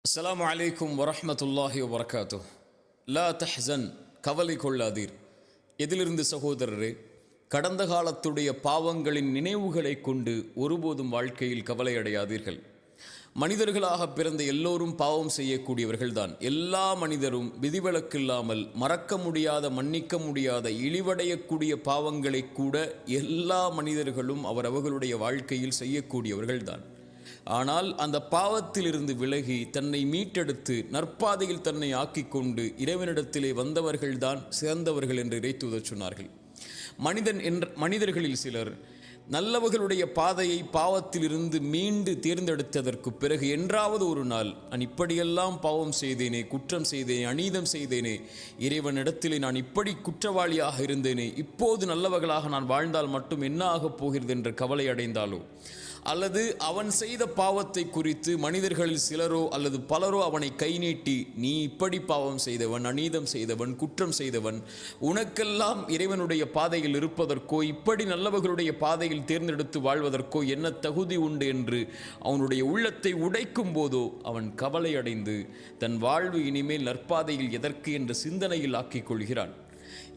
அஸ்ஸலாமு அலைக்கும் வரஹ்மத்துல்லாஹி வபரகாத்துஹ். லா தஹ்சன், கவலை கொள்ளாதீர். எதிலிருந்து சகோதரரே? கடந்த காலத்துடைய பாவங்களின் நினைவுகளை கொண்டு ஒருபோதும் வாழ்க்கையில் கவலை அடையாதீர்கள். மனிதர்களாக பிறந்த எல்லோரும் பாவம் செய்யக்கூடியவர்கள்தான். எல்லா மனிதரும் விதிவிலக்கில்லாமல் மறக்க முடியாத, மன்னிக்க முடியாத, இழிவடையக்கூடிய பாவங்களை கூட எல்லா மனிதர்களும் அவர்களுடைய வாழ்க்கையில் செய்யக்கூடியவர்கள்தான். ஆனால் அந்த பாவத்திலிருந்து விலகி தன்னை மீட்டெடுத்து நற்பாதையில் தன்னை ஆக்கிக்கொண்டு இறைவனிடத்திலே வந்தவர்கள்தான் சிறந்தவர்கள் என்று இறைத்தூதர் சொன்னார்கள். மனிதர்களில் சிலர் நல்லவர்களுடைய பாதையை பாவத்திலிருந்து மீண்டு தேர்ந்தெடுத்ததற்கு பிறகு என்றாவது ஒரு நாள், நான் இப்படியெல்லாம் பாவம் செய்தேனே, குற்றம் செய்தேனே, அநீதம் செய்தேனே, இறைவனிடத்திலே நான் இப்படி குற்றவாளியாக இருந்தேனே, இப்போது நல்லவர்களாக நான் வாழ்ந்தால் மட்டும் என்ன ஆகப் போகிறது என்ற கவலை அடைந்தாலோ, அல்லது அவன் செய்த பாவத்தை குறித்து மனிதர்களில் சிலரோ அல்லது பலரோ அவனை கை நீட்டி, நீ இப்படி பாவம் செய்தவன், அநீதம் செய்தவன், குற்றம் செய்தவன், உனக்கெல்லாம் இறைவனுடைய பாதையில் இருப்பதற்கோ இப்படி நல்லவர்களுடைய பாதையில் தேர்ந்தெடுத்து வாழ்வதற்கோ என்ன தகுதி உண்டு என்று அவனுடைய உள்ளத்தை உடைக்கும் போதோ அவன் கவலை அடைந்து தன் வாழ்வு இனிமேல் நற்பாதையில் எதற்கு என்ற சிந்தனையில் ஆக்கிக் கொள்கிறான்.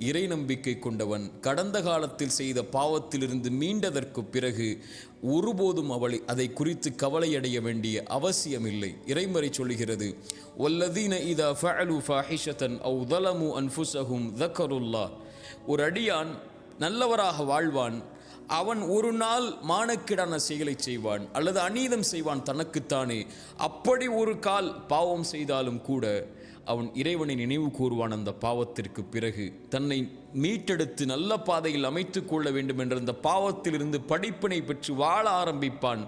இறை நம்பிக்கை கொண்டவன் கடந்த காலத்தில் செய்த பாவத்திலிருந்து மீண்டதற்கு பிறகு ஒருபோதும் அதை குறித்து கவலையடைய வேண்டிய அவசியமில்லை. இறைமறை சொல்கிறது, வல்லதீன இதா ஃபஅலு ஃபாஹிஷதன் அவ் ஸலமு அன்ஃபுஸஹும் ஸக்கருல்லாஹ். ஒரு அடியான் நல்லவராக வாழ்வான், அவன் ஒரு நாள் மானக்கேடான செயலை செய்வான் அல்லது அநீதம் செய்வான் தனக்குத்தானே. அப்படி ஒரு கால் பாவம் செய்தாலும் கூட அவன் இறைவனை நினைவு கூறுவான். அந்த பாவத்திற்கு பிறகு தன்னை மீட்டெடுத்து நல்ல பாதையில் அமைத்து கொள்ள வேண்டும் என்ற அந்த பாவத்திலிருந்து படிப்பினை பெற்று வாழ ஆரம்பிப்பான்.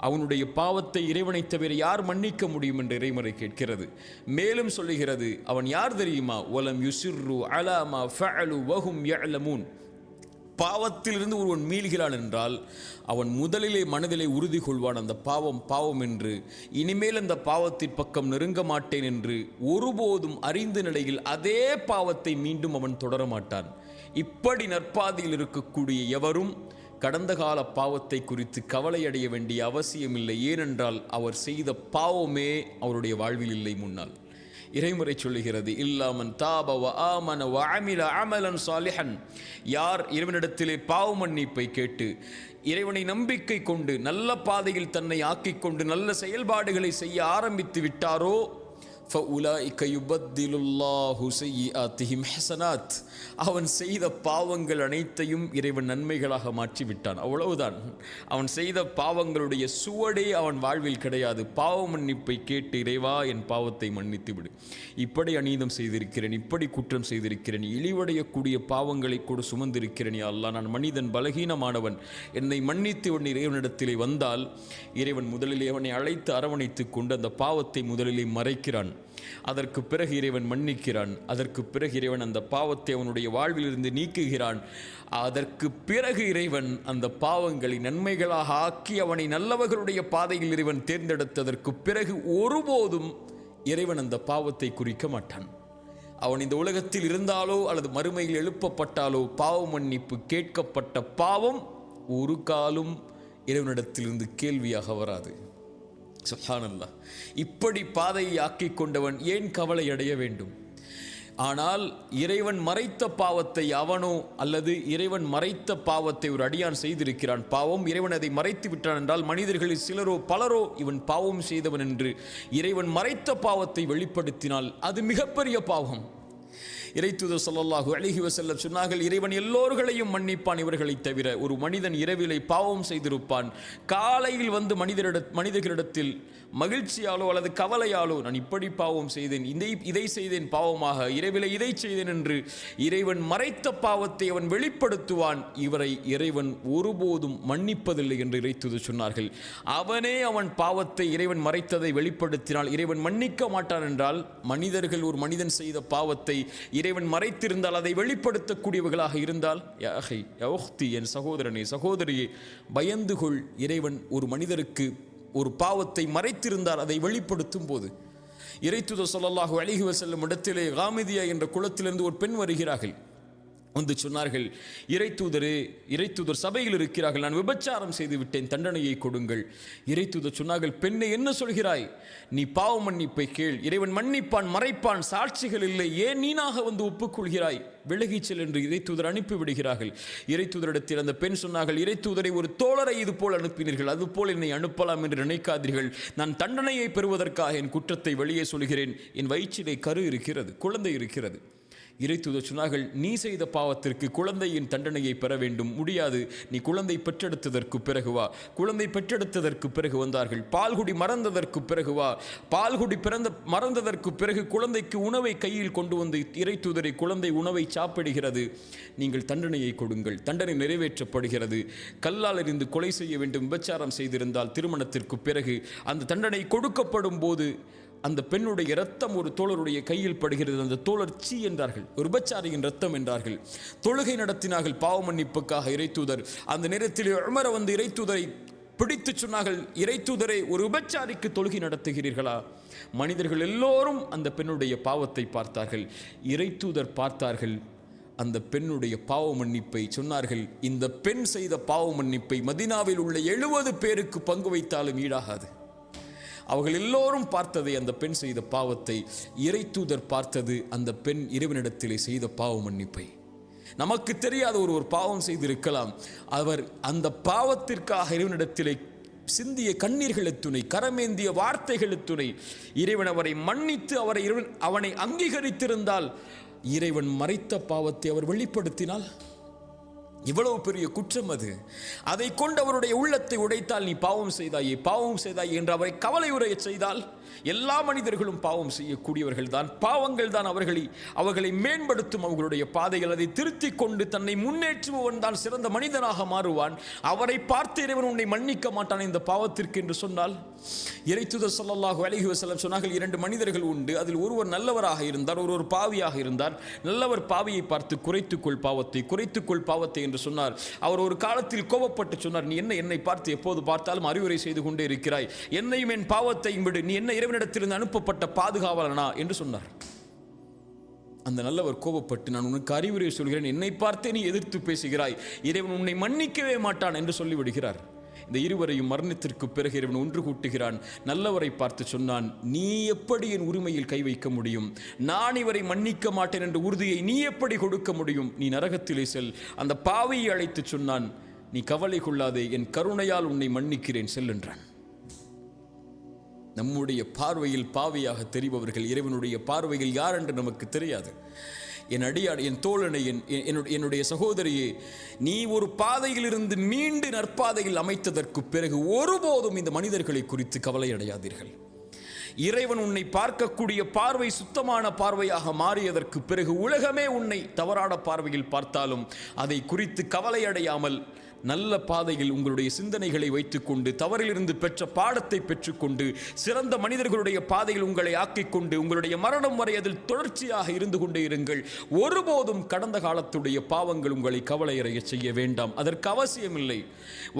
அவனுடைய பாவத்தை இறைவனை தவிர யார் மன்னிக்க முடியும் என்று இறைமறை கேட்கிறது. மேலும் சொல்லுகிறது, அவன் யார் தெரியுமா? வலம் யுசிர்ரு அலா மா ஃபஅலு வஹும் யஅலமூன். பாவத்திலிருந்து ஒருவன் மீள்கிறான் என்றால் அவன் முதலிலே மனதிலே உறுதி கொள்வான், அந்த பாவம் என்று, இனிமேல் அந்த பாவத்தின் பக்கம் நெருங்க மாட்டேன் என்று. ஒருபோதும் அறிந்த நிலையில் அதே பாவத்தை மீண்டும் அவன் தொடரமாட்டான். இப்படி நற்பாதையில் இருக்கக்கூடிய எவரும் கடந்த கால பாவத்தை குறித்து கவலையடைய வேண்டிய அவசியமில்லை. ஏனென்றால் அவர் செய்த பாவமே அவருடைய வாழ்வில் இல்லை முன்னால். இறைமுறை சொல்லுகிறது, இல்லாமன் தாப வ ஆமன வ அமில அமலன் சாலிஹன். யார் இறைவனிடத்திலே பாவ மன்னிப்பை கேட்டு இறைவனை நம்பிக்கை கொண்டு நல்ல பாதையில் தன்னை ஆக்கிக்கொண்டு நல்ல செயல்பாடுகளை செய்ய ஆரம்பித்து விட்டாரோ, ஃபஉலாயிக யுபத்திலுல்லாஹு ஸய்யிஆத்திஹிம் ஹஸனாத். அவன் செய்த பாவங்கள் அனைத்தையும் இறைவன் நன்மைகளாக மாற்றிவிட்டான். அவ்வளவுதான். அவன் செய்த பாவங்களுடைய சுவடே அவன் வாழ்வில் கிடையாது. பாவ மன்னிப்பை கேட்டு, இறைவா என் பாவத்தை மன்னித்து விடு, இப்படி அநீதம் செய்திருக்கிறேன், இப்படி குற்றம் செய்திருக்கிறேன், இழிவடையக்கூடிய பாவங்களை கூட சுமந்திருக்கிறேன், யா அல்லாஹ் நான் மனிதன், பலகீனமானவன், என்னை மன்னித்து உன் இறைவனிடத்திலே வந்தால் இறைவன் முதலிலே அவனை அழைத்து அரவணைத்து கொண்டு அந்த பாவத்தை முதலிலே மறைக்கிறான். அதற்கு பிறகு இறைவன் மன்னிக்கிறான். அதற்கு பிறகு இறைவன் அந்த பாவத்தை அவனுடைய வாழ்விலிருந்து நீக்குகிறான். அதற்கு பிறகு இறைவன் அந்த பாவங்களை நன்மைகளாக ஆக்கி அவனை நல்லவர்களுடைய பாதையில் இறைவன் தேர்ந்தெடுத்ததற்கு பிறகு ஒருபோதும் இறைவன் அந்த பாவத்தை குறிக்க மாட்டான். அவன் இந்த உலகத்தில் இருந்தாலோ அல்லது மறுமையில் எழுப்பப்பட்டாலோ பாவ மன்னிப்பு கேட்கப்பட்ட பாவம் ஒரு காலும் இறைவனிடத்திலிருந்து கேள்வியாக வராது. சுப்ஹானல்லாஹ். இப்படி பாதையை ஆக்கி கொண்டவன் ஏன் கவலை அடைய வேண்டும்? ஆனால் இறைவன் மறைத்த பாவத்தை அவனோ அல்லது இறைவன் மறைத்த பாவத்தை ஒரு அடியான் செய்திருக்கிறான். பாவம் இறைவன் அதை மறைத்து விட்டான் என்றால் மனிதர்களில் சிலரோ பலரோ இவன் பாவம் செய்தவன் என்று இறைவன் மறைத்த பாவத்தை வெளிப்படுத்தினால் அது மிகப்பெரிய பாவம். இறைத்தூதர் ஸல்லல்லாஹு அலைஹி வஸல்லம் சொன்னார்கள், இறைவன் எல்லோர்களையும் மன்னிப்பான் இவர்களை தவிர. ஒரு மனிதன் இரவிலே பாவம் செய்திருப்பான், காலையில் வந்து மனிதர்களிடத்தில் மகிழ்ச்சியாலோ அல்லது கவலையாலோ, நான் இப்படி பாவம் செய்தேன், இதை செய்தேன் பாவமாக, இரவிலே இதை செய்தேன் என்று இறைவன் மறைத்த பாவத்தை அவன் வெளிப்படுத்துவான். இவரை இறைவன் ஒருபோதும் மன்னிப்பதில்லை என்று இறைத்தூதர் சொன்னார்கள். அவனே அவன் பாவத்தை இறைவன் மறைத்ததை வெளிப்படுத்தினால் இறைவன் மன்னிக்க மாட்டான் என்றால், மனிதர்கள் ஒரு மனிதன் செய்த பாவத்தை இறைவன் மறைத்திருந்தால் அதை வெளிப்படுத்தக்கூடியவர்களாக இருந்தால், என் சகோதரனே, சகோதரியே, பயந்து கொள். இறைவன் ஒரு மனிதருக்கு ஒரு பாவத்தை மறைத்திருந்தால் அதை வெளிப்படுத்தும் போது, இறைத்தூதர் ஸல்லல்லாஹு அலைஹி வஸல்லம் இடத்திலே காமிதியா என்ற குலத்திலிருந்து ஒரு பெண் வருகிறார்கள். வந்து சொன்னார்கள், இறைத்தூதர் சபையில் இருக்கிறார்கள், நான் விபச்சாரம் செய்து விட்டேன், தண்டனையை கொடுங்கள். இறைத்தூதர் சொன்னார்கள், பெண்ணை என்ன சொல்கிறாய்? நீ பாவ மன்னிப்பை கேள், இறைவன் மன்னிப்பான், மறைப்பான், சாட்சிகள் இல்லை, ஏன் நீனாக வந்து ஒப்புக்கொள்கிறாய்? விலகிச் செல் என்று இறைத்தூதர் அனுப்பிவிடுகிறார்கள். இறைத்தூதரிடத்தில் அந்த பெண் சொன்னார்கள், இறைத்தூதரை ஒரு தோழரை இது போல் அனுப்பினீர்கள், அதுபோல் என்னை அனுப்பலாம் என்று நினைக்காதீர்கள். நான் தண்டனையை பெறுவதற்காக என் குற்றத்தை வெளியே சொல்கிறேன். என் வயிற்றிலே கரு இருக்கிறது, குழந்தை இருக்கிறது. இறைத்தூதர் சொன்னார்கள், நீ செய்த பாவத்திற்கு குழந்தையின் தண்டனையை பெற வேண்டும், முடியாது, நீ குழந்தை பெற்றெடுத்ததற்கு பிறகு வா. குழந்தை பெற்றெடுத்ததற்கு பிறகு வந்தார்கள். பால்குடி மறந்ததற்கு பிறகு வா. பால்குடி மறந்ததற்கு பிறகு குழந்தைக்கு உணவை கையில் கொண்டு வந்து இறைத்தூதரை, குழந்தை உணவை சாப்பிடுகிறது, நீங்கள் தண்டனையை கொடுங்கள். தண்டனை நிறைவேற்றப்படுகிறது. கல்லால் எறிந்து கொலை செய்ய வேண்டும், விபச்சாரம் செய்திருந்தால் திருமணத்திற்கு பிறகு அந்த தண்டனை கொடுக்கப்படும் போது அந்த பெண்ணுடைய இரத்தம் ஒரு தோழருடைய கையில் படுகிறது. அந்த தோழர் சீ என்றார்கள், ஒரு விபச்சாரியின் இரத்தம் என்றார்கள். தொழுகை நடத்தினார்கள் பாவ மன்னிப்புக்காக. இறைத்தூதர் அந்த நேரத்தில் உமர் வந்து இறைத்தூதரை பிடித்து சொன்னார்கள், இறைத்தூதரை, ஒரு விபச்சாரிக்கு தொழுகை நடத்துகிறீர்களா? மனிதர்கள் எல்லோரும் அந்த பெண்ணுடைய பாவத்தை பார்த்தார்கள். இறைத்தூதர் பார்த்தார்கள் அந்த பெண்ணுடைய பாவ மன்னிப்பை. சொன்னார்கள், இந்த பெண் செய்த பாவ மன்னிப்பை மதீனாவில் உள்ள 70 பேருக்கு பங்கு வைத்தாலும் ஈடாகாது. அவர்கள் எல்லோரும் பார்த்ததை, அந்த பெண் செய்த பாவத்தை. இறைத்தூதர் பார்த்தது அந்த பெண் இறைவனிடத்திலே செய்த பாவ மன்னிப்பை. நமக்கு தெரியாத ஒரு பாவம் செய்திருக்கலாம். அவர் அந்த பாவத்திற்காக இறைவனிடத்திலே சிந்திய கண்ணீர்கள் எத்துணை, கரமேந்திய வார்த்தைகள் எத்துணை. இறைவன் அவரை மன்னித்து அவனை அங்கீகரித்திருந்தால், இறைவன் மறைத்த பாவத்தை அவர் வெளிப்படுத்தினால் இவ்வளவு பெரிய குற்றம் அது. அதை கொண்டு அவருடைய உள்ளத்தை உடைத்தால், நீ பாவம் செய்தாயே என்று அவரை கவலை உரைய செய்தால், எல்லா மனிதர்களும் பாவம் செய்யக்கூடியவர்கள் தான். பாவங்கள் தான் அவர்களை மேம்படுத்தும். அவர்களுடைய பாதைகள் அதை திருத்திக் கொண்டு தன்னை முன்னேற்றுபவன் தான் சிறந்த மனிதனாக மாறுவான். அவரை பார்த்து இறைவன் உன்னை மன்னிக்க மாட்டான் இந்த பாவத்திற்கு என்று சொன்னால். இறைத்தூதர் ஸல்லல்லாஹு அலைஹி வஸல்லம் சொன்னார்கள், 2 மனிதர்கள் உண்டு, அதில் ஒருவர் நல்லவராக இருந்தார், ஒருவர் பாவியாக இருந்தார். நல்லவர் பாவியை பார்த்து குறைத்துக்கொள் பாவத்தை என்று சொன்னார். அவர் ஒரு காலத்தில் கோபப்பட்டு சொன்னார், நீ என்னை பார்த்து எப்போது பார்த்தாலும் அறிவுரை செய்து கொண்டே இருக்கிறாய், என்னையும் என் பாவத்தையும் விடு, நீ என்ன இறைவனிடத்திலிருந்து அனுப்பப்பட்ட பாதுகாவலனா என்று சொன்னார். அந்த நல்லவர் கோபப்பட்டு, நான் உனக்கு அறிவுரை சொல்கிறேன், என்னை பார்த்தே நீ எதிர்த்து பேசுகிறாய், இறைவன் உன்னை மன்னிக்கவே மாட்டான் என்று சொல்லிவிடுகிறார். இந்த இருவரையும் மரணத்திற்கு பிறகு இறைவன் ஒன்று கூட்டுகிறான். நல்லவரை பார்த்து சொன்னான், நீ எப்படி என் உரிமையில் கை வைக்க முடியும்? நான் இவரை மன்னிக்க மாட்டேன் என்ற உறுதியை நீ எப்படி கொடுக்க முடியும்? நீ நரகத்திலே செல். அந்த பாவியை அழைத்து சொன்னான், நீ கவலை கொள்ளாதே, என் கருணையால் உன்னை மன்னிக்கிறேன், செல் என்றான். நம்முடைய பார்வையில் பாவியாக தெரிபவர்கள் இறைவனுடைய பார்வையில் யார் என்று நமக்கு தெரியாது. என் அடியார், என் தோழனை, என்னுடைய சகோதரியே, நீ ஒரு பாதையில் இருந்து மீண்டு நற்பாதையில் அமைத்ததற்கு பிறகு ஒருபோதும் இந்த மனிதர்களை குறித்து கவலை அடையாதீர்கள். இறைவன் உன்னை பார்க்கக்கூடிய பார்வை சுத்தமான பார்வையாக மாறியதற்கு பிறகு உலகமே உன்னை தவறான பார்வையில் பார்த்தாலும் அதை குறித்து கவலை அடையாமல் நல்ல பாதையில் உங்களுடைய சிந்தனைகளை வைத்துக்கொண்டு, தவறிலிருந்து பெற்ற பாடத்தை பெற்றுக்கொண்டு, சிறந்த மனிதர்களுடைய பாதையில் உங்களை ஆக்கிக்கொண்டு, உங்களுடைய மரணம் வரை அதில் தொடர்ச்சியாக இருந்து கொண்டே இருங்கள். ஒருபோதும் கடந்த காலத்துடைய பாவங்கள் உங்களை கவலையடைய செய்ய வேண்டாம். அதற்கு அவசியமில்லை.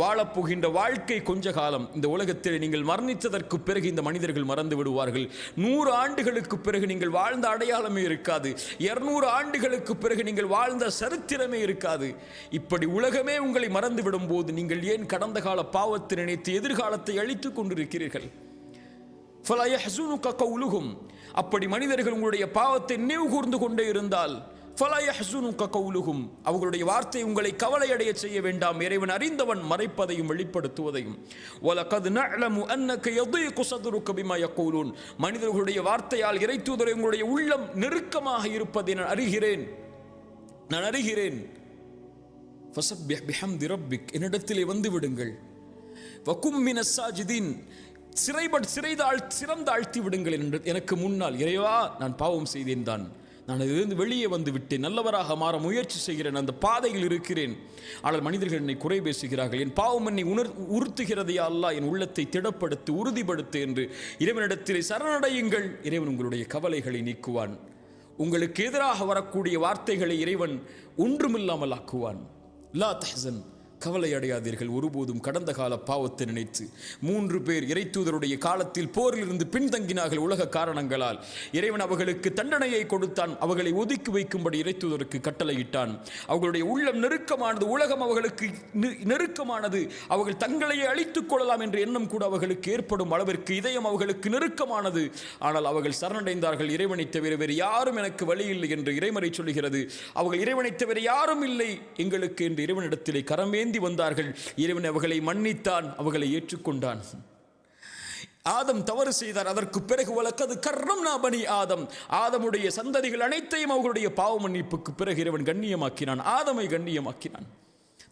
வாழப்போகின்ற வாழ்க்கை கொஞ்ச காலம். இந்த உலகத்தில் நீங்கள் மரணித்ததற்கு பிறகு இந்த மனிதர்கள் மறந்து விடுவார்கள். 100 ஆண்டுகளுக்கு பிறகு நீங்கள் வாழ்ந்த அடையாளமே இருக்காது. 200 ஆண்டுகளுக்கு பிறகு நீங்கள் வாழ்ந்த சரித்திரமே இருக்காது. இப்படி உலகமே உங்களை மறந்து விடும் போது நீங்கள் ஏன் கடந்த கால பாவத்தை நினைத்து எதிர்காலத்தை அழித்துக் கொண்டிருக்கிறீர்கள்? அப்படி மனிதர்கள் உங்களுடைய பாவத்தை நினைவு கூர்ந்து கொண்டே இருந்தால், அவர்களுடைய வார்த்தை உங்களை கவலை அடைய செய்ய வேண்டாம். இறைவன் அறிந்தவன் மறைப்பதையும் வெளிப்படுத்துவதையும். மனிதர்களுடைய வார்த்தையால் இறைத்தூதரை உங்களுடைய உள்ளம் நெருக்கமாக இருப்பதை நான் அறிகிறேன். என்னிடத்திலே வந்து விடுங்கள். சிறந்தாழ்த்தி விடுங்கள் எனக்கு முன்னால். இறைவா, நான் பாவம் செய்தேன் தான், நான் அதிலிருந்து வெளியே வந்து விட்டேன், நல்லவராக மாற முயற்சி செய்கிறேன், அந்த பாதையில் இருக்கிறேன். ஆனால் மனிதர்கள் என்னை குறை பேசுகிறார்கள், என் பாவம் என்னை உறுத்துகிறதே அல்லாஹ், என் உள்ளத்தை திடப்படுத்து, உறுதிப்படுத்து என்று இறைவனிடத்திலே சரணடையுங்கள். இறைவன் உங்களுடைய கவலைகளை நீக்குவான். உங்களுக்கு எதிராக வரக்கூடிய வார்த்தைகளை இறைவன் ஒன்றுமில்லாமல் ஆக்குவான். லா தஹ்சன், கவலை அடையாதீர்கள் ஒருபோதும் கடந்த கால பாவத்தை நினைத்து. 3 பேர் இறைத்தூதருடைய காலத்தில் போரிலிருந்து பின்தங்கினார்கள் உலக காரணங்களால். இறைவன் அவர்களுக்கு தண்டனையை கொடுத்தான். அவர்களை ஒதுக்கி வைக்கும்படி இறைத்தூதருக்கு கட்டளையிட்டான். அவர்களுடைய உள்ளம் நெருக்கமானது, உலகம் அவர்களுக்கு நெருக்கமானது. அவர்கள் தங்களையே அழித்துக் கொள்ளலாம் என்ற எண்ணம் கூட அவர்களுக்கு ஏற்படும் அளவிற்கு இதயம் அவர்களுக்கு நெருக்கமானது. ஆனால் அவர்கள் சரணடைந்தார்கள். இறைவனை தவிர வேறு யாரும் எனக்கு வழி இல்லை என்று இறைமறை சொல்லுகிறது. அவர்கள் இறைவனை தவிர யாரும் இல்லை எங்களுக்கு என்று இறைவனிடத்திலே கரமேந்தி வந்தார்கள். இறைவன் அவர்களை மன்னித்தான், அவர்களை ஏற்றுக்கொண்டான். ஆதம் தவறு செய்தார். அதற்கு பிறகு வலக்கது கர்ரம்னா பனி ஆதம், ஆதமுடைய சந்ததிகள் அனைத்தையும் அவர்களுடைய பாவ மன்னிப்புக்கு பிறகு இறைவன் கண்ணியமாக்கினான், ஆதமை கண்ணியமாக்கினான்.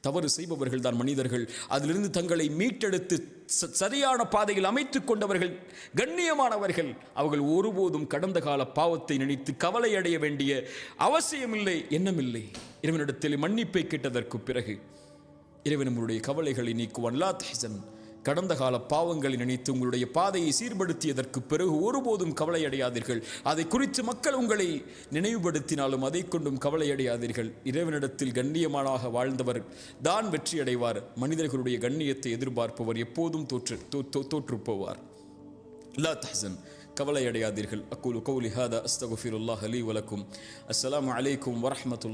தவறு செய்பவர்கள் தான் மனிதர்கள். அதிலிருந்து தங்களை மீட்டெடுத்து சரியான பாதையில் அமைத்துக் கொண்டவர்கள் கண்ணியமானவர்கள். அவர்கள் ஒருபோதும் கடந்த கால பாவத்தை நினைத்து கவலை அடைய வேண்டிய அவசியமில்லை, எண்ணமில்லை. இறைவனிடத்தில் மன்னிப்பை கேட்டதற்கு பிறகு இறைவன் நம்முடைய கவலைகளை நீக்குவான். லா தஹ்சன், கடந்த கால பாவங்களை நினைத்து உங்களுடைய பாதையை சீர்படுத்தியதற்கு பிறகு ஒருபோதும் கவலையடையாதீர்கள். அதை குறித்து மக்கள் உங்களை நினைவுபடுத்தினாலும் அதை கொண்டும் கவலையடையாதீர்கள். இறைவனிடத்தில் கண்ணியமானாக வாழ்ந்தவர் தான் வெற்றியடைவார். மனிதர்களுடைய கண்ணியத்தை எதிர்பார்ப்பவர் எப்போதும் தோற்று போவார். லா தஹ்சன், கவலையடையாதீர்கள். அக்கூலு கௌலி ஹாதா அஸ்தக்ஃபிருல்லாஹ் லீ வலக்கும். அஸ்ஸலாமு அலைக்கும் வரஹ்மத்துல்லாஹி